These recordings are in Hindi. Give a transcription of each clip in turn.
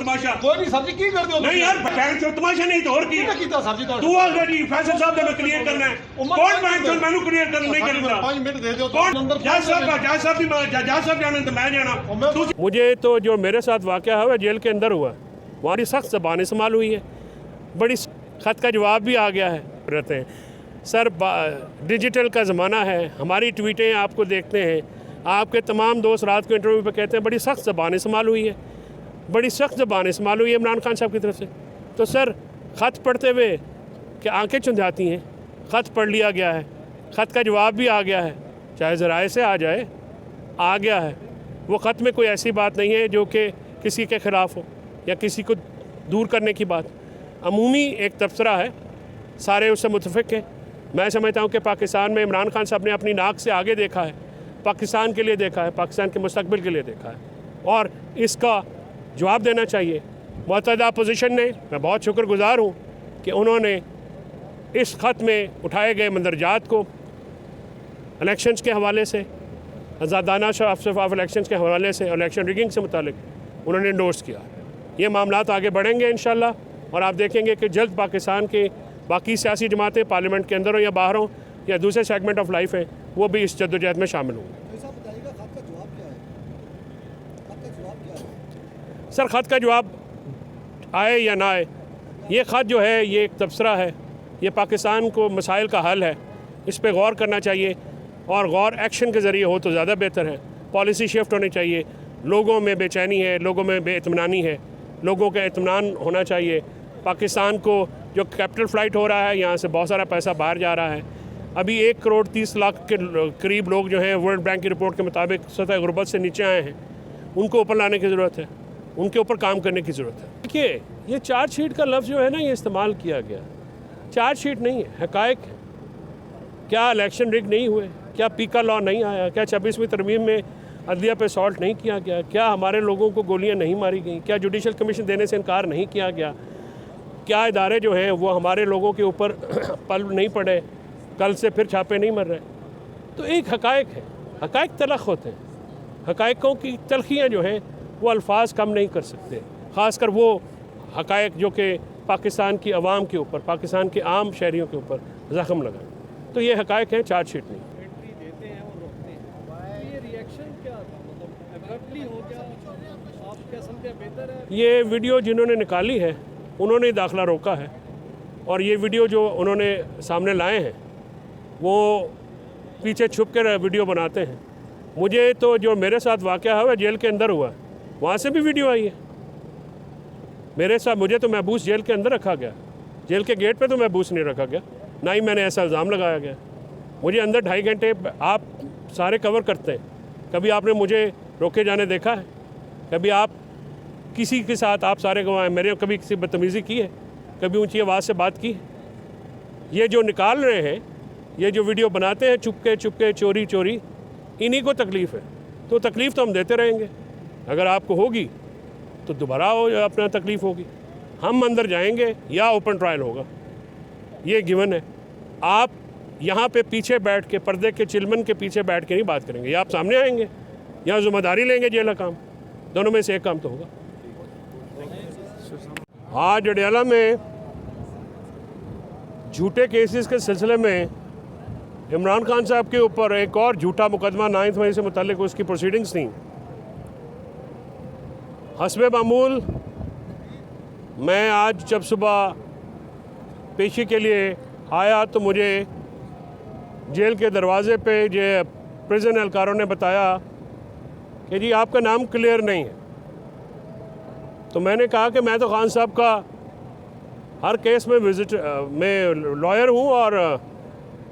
तमाशा कोई नहीं सर जी की कर दो नहीं यार बहन चो तमाशा नहीं तो और की कीता सर जी तू ऑलरेडी फैसल साहब ने क्लियर करना है कौन बहन चो मैनू क्लियर करना नहीं करना 5 मिनट दे दो कौन जज साहब भी जज साहब जाने तो मैं जाना। मुझे तो जो मेरे साथ वाकया हुआ जेल के अंदर हुआ वहाँ सख्त ज़बान इस्तेमाल हुई है, बड़ी ख़त का जवाब भी आ गया है। रहते हैं सर डिजिटल का ज़माना है, हमारी ट्वीटें आपको देखते हैं, आपके तमाम दोस्त रात को इंटरव्यू पे कहते हैं बड़ी सख्त ज़बान इस्तेमाल हुई है, बड़ी सख्त ज़बान इस्तेमाल हुई है इमरान खान साहब की तरफ से। तो सर ख़त पढ़ते हुए कि आंखें चुंधाती हैं, ख़त पढ़ लिया गया है, ख़त का जवाब भी आ गया है, चाहे ज़राए से आ जाए आ गया है। वो ख़त में कोई ऐसी बात नहीं है जो कि किसी के ख़िलाफ़ हो या किसी को दूर करने की बात, अमूमी एक तबसरा है, सारे उससे मुतफ़िक़ हैं। मैं समझता हूँ कि पाकिस्तान में इमरान खान साहब ने अपनी नाक से आगे देखा है, पाकिस्तान के लिए देखा है, पाकिस्तान के मुस्तक़बिल के लिए देखा है और इसका जवाब देना चाहिए। मुअत्तदा अपोजिशन ने, मैं बहुत शुक्रगुज़ार हूँ कि उन्होंने इस ख़त में उठाए गए मंदरजात को इलेक्शंस के हवाले से, आज़ादाना शफाफ इलेक्शंस के हवाले से, इलेक्शन रिगिंग से मुतालिक उन्होंने इंडोर्स किया। ये मामलात आगे बढ़ेंगे इंशाल्लाह और आप देखेंगे कि जल्द पाकिस्तान के बाकी सियासी जमातें पार्लियामेंट के अंदर हो या बाहर हो या दूसरे सेगमेंट ऑफ लाइफ हैं वो भी इस जद्दोजहद में शामिल होंगे। सर ख़त का जवाब आए या ना आए, ये ख़त जो है ये एक तबसरा है, ये पाकिस्तान को मसाइल का हल है, इस पर गौर करना चाहिए और गौर एक्शन के ज़रिए हो तो ज़्यादा बेहतर है। पॉलिसी शिफ्ट होनी चाहिए, लोगों में बेचैनी है, लोगों में बेइत्मीनानी है, लोगों का इत्मीनान होना चाहिए। पाकिस्तान को जो कैपिटल फ़्लाइट हो रहा है, यहाँ से बहुत सारा पैसा बाहर जा रहा है। अभी 1 करोड़ 30 लाख के करीब लोग जो हैं वर्ल्ड बैंक की रिपोर्ट के मुताबिक सतह गुर्बत से नीचे आए हैं, उनको ऊपर लाने की ज़रूरत है, उनके ऊपर काम करने की ज़रूरत है। देखिए ये चार्जशीट का लफ्ज़ जो है ना ये इस्तेमाल किया गया, चार्जशीट नहीं है, हक़ाइक़ है। क्या इलेक्शन रिग नहीं हुए, क्या पीका लॉ नहीं आया, क्या 26वीं तरमीम में अदलिया पे सॉल्ट नहीं किया गया, क्या हमारे लोगों को गोलियां नहीं मारी गई, क्या जुडिशल कमीशन देने से इनकार नहीं किया गया, क्या इदारे जो हैं वो हमारे लोगों के ऊपर पल नहीं पड़े, कल से फिर छापे नहीं मर रहे। तो एक हक़ाइक़ है, हक़ाइक़ तलख़ होते हैं, हक़ाइक़ों की तलख़ियाँ जो हैं वो अल्फाज कम नहीं कर सकते, ख़ासकर वो हक़ाइक़ जो कि पाकिस्तान की आवाम के ऊपर, पाकिस्तान के आम शहरियों के ऊपर ज़ख्म लगाएं। तो ये हक़ाइक़ हैं, चार्जशीट नहीं। ये वीडियो जिन्होंने निकाली है उन्होंने दाखिला रोका है और ये वीडियो जो उन्होंने सामने लाए हैं वो पीछे छुप कर वीडियो बनाते हैं। मुझे तो जो मेरे साथ वाक़या हुआ जेल के अंदर हुआ वहाँ से भी वीडियो आई है मेरे साथ। मुझे तो महबूस जेल के अंदर रखा गया, जेल के गेट पे तो महबूस नहीं रखा गया, ना ही मैंने ऐसा इल्ज़ाम लगाया गया। मुझे अंदर 2.5 घंटे आप सारे कवर करते हैं, कभी आपने मुझे रोके जाने देखा है? कभी आप किसी के साथ आप सारे गवाह मेरे कभी किसी बदतमीज़ी की है, कभी ऊंची आवाज़ से बात की है? ये जो निकाल रहे हैं, ये जो वीडियो बनाते हैं चुपके चुपके चोरी चोरी, इन्हीं को तकलीफ़ है। तो तकलीफ़ तो हम देते रहेंगे, अगर आपको होगी तो दोबारा अपना तकलीफ़ होगी। हम अंदर जाएंगे या ओपन ट्रायल होगा, ये गिवन है। आप यहाँ पे पीछे बैठ के, पर्दे के चिलमन के पीछे बैठ के नहीं बात करेंगे, या आप सामने आएंगे या ज़िम्मेदारी लेंगे जेल काम, दोनों में से एक काम तो होगा। आज अडयाला में झूठे केसेस के सिलसिले में इमरान खान साहब के ऊपर एक और झूठा मुकदमा 9 मई से मुताल्लिक उसकी प्रोसीडिंग्स थी। हस्बे मामूल मैं आज जब सुबह पेशी के लिए आया तो मुझे जेल के दरवाज़े पे जो प्रिजन एहलकारों ने बताया कि जी आपका नाम क्लियर नहीं है। तो मैंने कहा कि मैं तो खान साहब का हर केस में मैं लॉयर हूँ और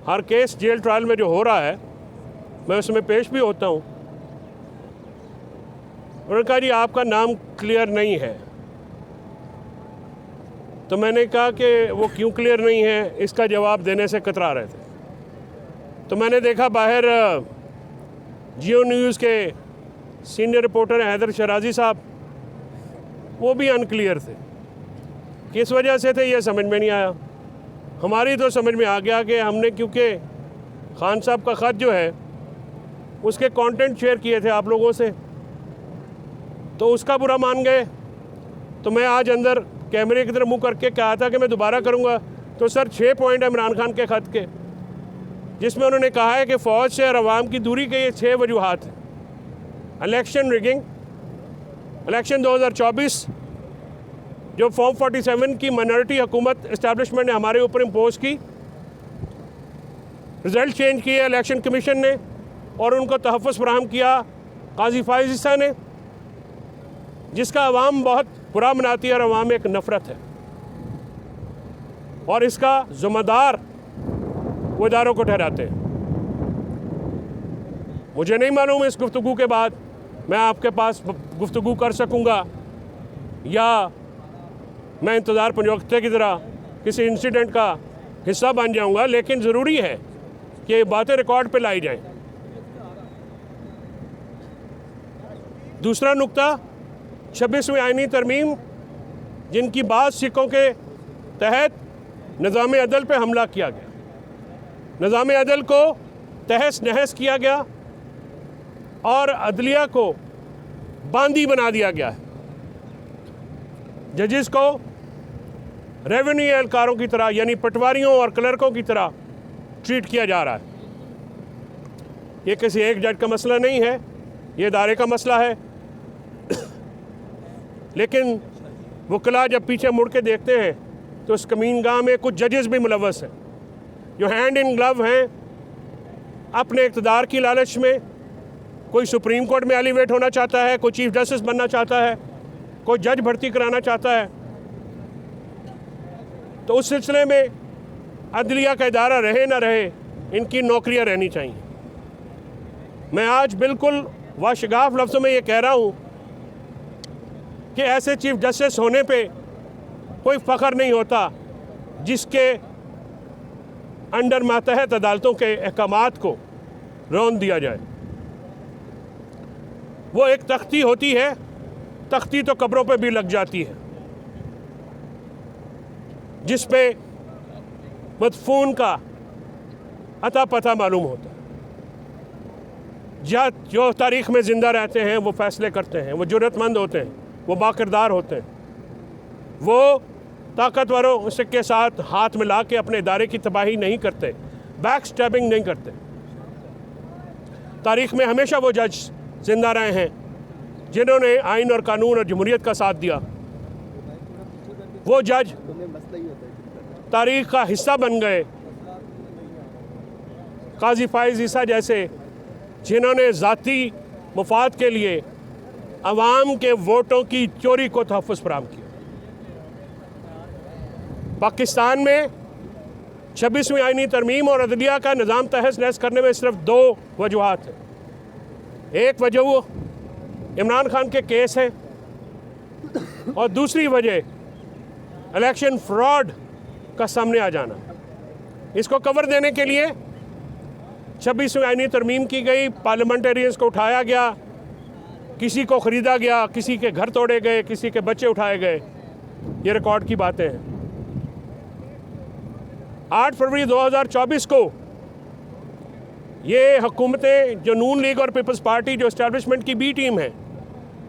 हर केस जेल ट्रायल में जो हो रहा है मैं उसमें पेश भी होता हूँ। उन्होंने कहा जी आपका नाम क्लियर नहीं है। तो मैंने कहा कि वो क्यों क्लियर नहीं है, इसका जवाब देने से कतरा रहे थे। तो मैंने देखा बाहर जियो न्यूज़ के सीनियर रिपोर्टर हैदर शराजी साहब, वो भी अनक्लियर थे। किस वजह से थे ये समझ में नहीं आया। हमारी तो समझ में आ गया कि हमने, क्योंकि खान साहब का ख़त जो है उसके कंटेंट शेयर किए थे आप लोगों से, तो उसका बुरा मान गए। तो मैं आज अंदर कैमरे की तरफ मुंह करके कहा था कि मैं दोबारा करूंगा, तो सर 6 पॉइंट है इमरान खान के ख़त के, जिसमें उन्होंने कहा है कि फ़ौज से और अवाम की दूरी के ये 6 वजूहात हैं। इलेक्शन रिगिंग, इलेक्शन 2024 जो फॉर्म 47 की माइनॉरिटी हुकूमत इस्टेब्लिशमेंट ने हमारे ऊपर इम्पोज की, रिज़ल्ट चेंज किए इलेक्शन कमीशन ने और उनको तहफ़्फ़ुज़ फराहम किया काजी फाइज़ ईसा ने, जिसका अवाम बहुत बुरा मनाती है और अवाम एक नफ़रत है, और इसका ज़िम्मेदार वो इदारों को ठहराते हैं। मुझे नहीं मालूम इस गुफ्तगू के बाद मैं आपके पास गुफ्तगू कर सकूँगा या मैं इंतज़ार पंजोक्ते की तरह किसी इंसिडेंट का हिस्सा बन जाऊँगा, लेकिन ज़रूरी है कि ये बातें रिकॉर्ड पे लाई जाएं। दूसरा नुक्ता, 26वीं आईनी तरमीम जिनकी बात सिक्कों के तहत निज़ाम अदल पे हमला किया गया, निज़ाम अदल को तहस नहस किया गया और अदलिया को बांदी बना दिया गया है। जजेस को रेवेन्यू एहलकारों की तरह यानी पटवारियों और क्लर्कों की तरह ट्रीट किया जा रहा है। ये किसी एक जज का मसला नहीं है, ये इदारे का मसला है। लेकिन वकला जब पीछे मुड़ के देखते हैं तो इस कमीनगाह में कुछ जजेस भी मुलव्वस हैं जो हैंड इन ग्लव हैं अपने इक़्तिदार की लालच में। कोई सुप्रीम कोर्ट में एलिवेट होना चाहता है, कोई चीफ जस्टिस बनना चाहता है, कोई जज भर्ती कराना चाहता है। तो उस सिलसिले में अदलिया का इदारा रहे ना रहे, इनकी नौकरियां रहनी चाहिए। मैं आज बिल्कुल वाशगाफ लफ्ज़ों में ये कह रहा हूँ कि ऐसे चीफ जस्टिस होने पे कोई फ़ख्र नहीं होता जिसके अंडर मातहत अदालतों के अहकामात को रौंद दिया जाए। वो एक तख्ती होती है, तख्ती तो कब्रों पे भी लग जाती है, जिस पे मदफून का अता पता मालूम होता है। जो तारीख़ में ज़िंदा रहते हैं वो फ़ैसले करते हैं, वो जुर्रतमंद होते हैं, वो बाकिरदार होते हैं, वो ताकतवरों के साथ हाथ मिला के अपने इदारे की तबाही नहीं करते, बैक स्टैबिंग नहीं करते। तारीख़ में हमेशा वो जज जिंदा रहे हैं जिन्होंने आइन और कानून और जमहूरियत का साथ दिया। वो जज तारीख़ का हिस्सा बन गए, काजी फाइज़ ईसा जैसे, जिन्होंने ज़ाती मुफाद के लिए अवाम के वोटों की चोरी को तहफ़्फ़ुज़ फराहम किया। पाकिस्तान में 26वीं आईनी तरमीम और अदलिया का निज़ाम तहस नहस करने में सिर्फ 2 वजूहात हैं। एक वजह इमरान खान के केस है और दूसरी वजह इलेक्शन फ्रॉड का सामने आ जाना। इसको कवर देने के लिए 26वीं आईनी तरमीम की गई, पार्लियामेंटेरियंस को उठाया गया, किसी को ख़रीदा गया, किसी के घर तोड़े गए, किसी के बच्चे उठाए गए। ये रिकॉर्ड की बातें हैं। 8 फरवरी 2024 को ये हुकूमतें जो नून लीग और पीपल्स पार्टी जो इस्टेब्लिशमेंट की बी टीम है,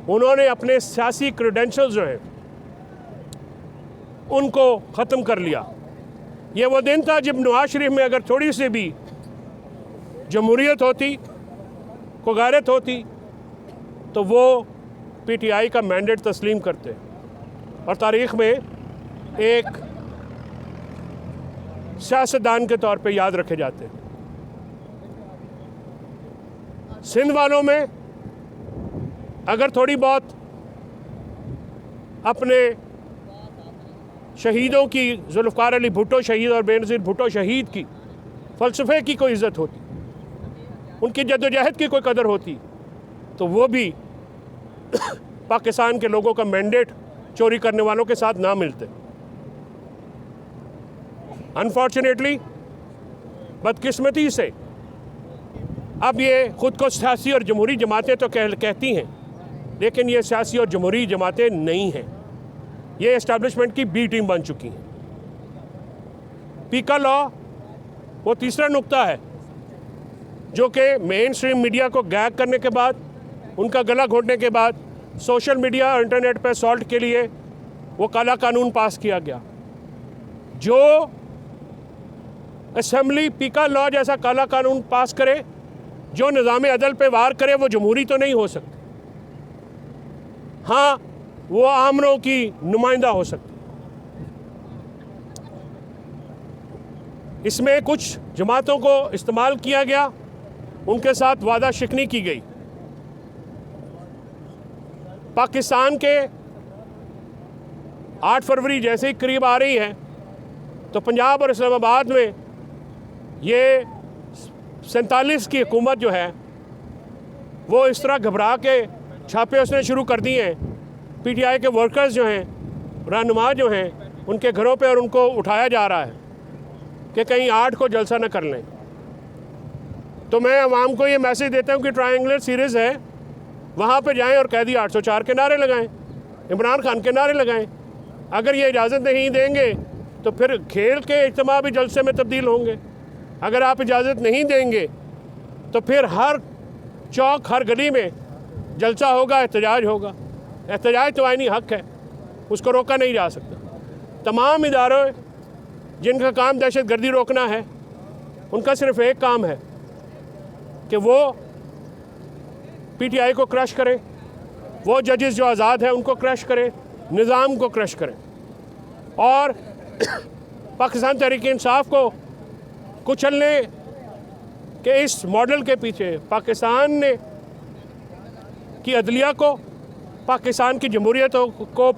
उन्होंने अपने सियासी क्रेडेंशियल्स जो हैं उनको ख़त्म कर लिया। ये वो दिन था जब नवाज शरीफ में अगर थोड़ी सी भी जमहूरियत होती, को गैरत होती, तो वो पीटीआई का मैंडेट तस्लीम करते और तारीख़ में एक सियासतदान के तौर पे याद रखे जाते। सिंध वालों में अगर थोड़ी बहुत अपने शहीदों की, जुल्फ़कार अली भुट्टो शहीद और बेनज़ीर भुट्टो शहीद की फ़लसफ़े की कोई इज़्ज़त होती, उनकी जद्दोजहद की कोई कदर होती, तो वो भी पाकिस्तान के लोगों का मैंडेट चोरी करने वालों के साथ ना मिलते। अनफॉर्चुनेटली, बदकिस्मती से अब ये ख़ुद को सियासी और जमहूरी जमातें तो कहती हैं, लेकिन ये सियासी और जमहूरी जमातें नहीं हैं। ये इस्टेब्लिशमेंट की बी टीम बन चुकी हैं। पीका लॉ वो तीसरा नुक्ता है जो कि मेन स्ट्रीम मीडिया को गैग करने के बाद, उनका गला घोटने के बाद, सोशल मीडिया और इंटरनेट पर असॉल्ट के लिए वो काला कानून पास किया गया। जो असेंबली पीका लॉ जैसा काला कानून पास करे, जो निज़ाम अदल पे वार करे, वो जमहूरी तो नहीं हो सकती। हाँ, वो आमरों की नुमाइंदा हो सकती। इसमें कुछ जमातों को इस्तेमाल किया गया, उनके साथ वादा शिकनी की गई। पाकिस्तान के 8 फरवरी जैसे ही करीब आ रही है तो पंजाब और इस्लामाबाद में ये 47 की हुकूमत जो है वो इस तरह घबरा के छापे उसने शुरू कर दिए हैं। पीटीआई के वर्कर्स जो हैं, रहनुमा जो हैं, उनके घरों पे और उनको उठाया जा रहा है कि कहीं 8 को जलसा न कर लें। तो मैं अवाम को ये मैसेज देता हूँ कि ट्रायंगुलर सीरीज़ है, वहाँ पे जाएं और कैदी 804 के नारे लगाएं, इमरान खान के नारे लगाएं। अगर ये इजाज़त नहीं देंगे तो फिर खेल के इज्तिमा भी जलसे में तब्दील होंगे। अगर आप इजाज़त नहीं देंगे तो फिर हर चौक, हर गली में जलसा होगा, एहतजाज होगा। एहतजाज तो आईनी हक है, उसको रोका नहीं जा सकता। तमाम इदारों जिनका काम दहशत गर्दी रोकना है, उनका सिर्फ एक काम है कि वो पीटीआई को क्रश करें, वो जजेस जो आज़ाद हैं उनको क्रश करें, निज़ाम को क्रश करें और पाकिस्तान तहरीक इंसाफ को कुचलने के इस मॉडल के पीछे पाकिस्तान ने की अदलिया को, पाकिस्तान की जमहूरियत को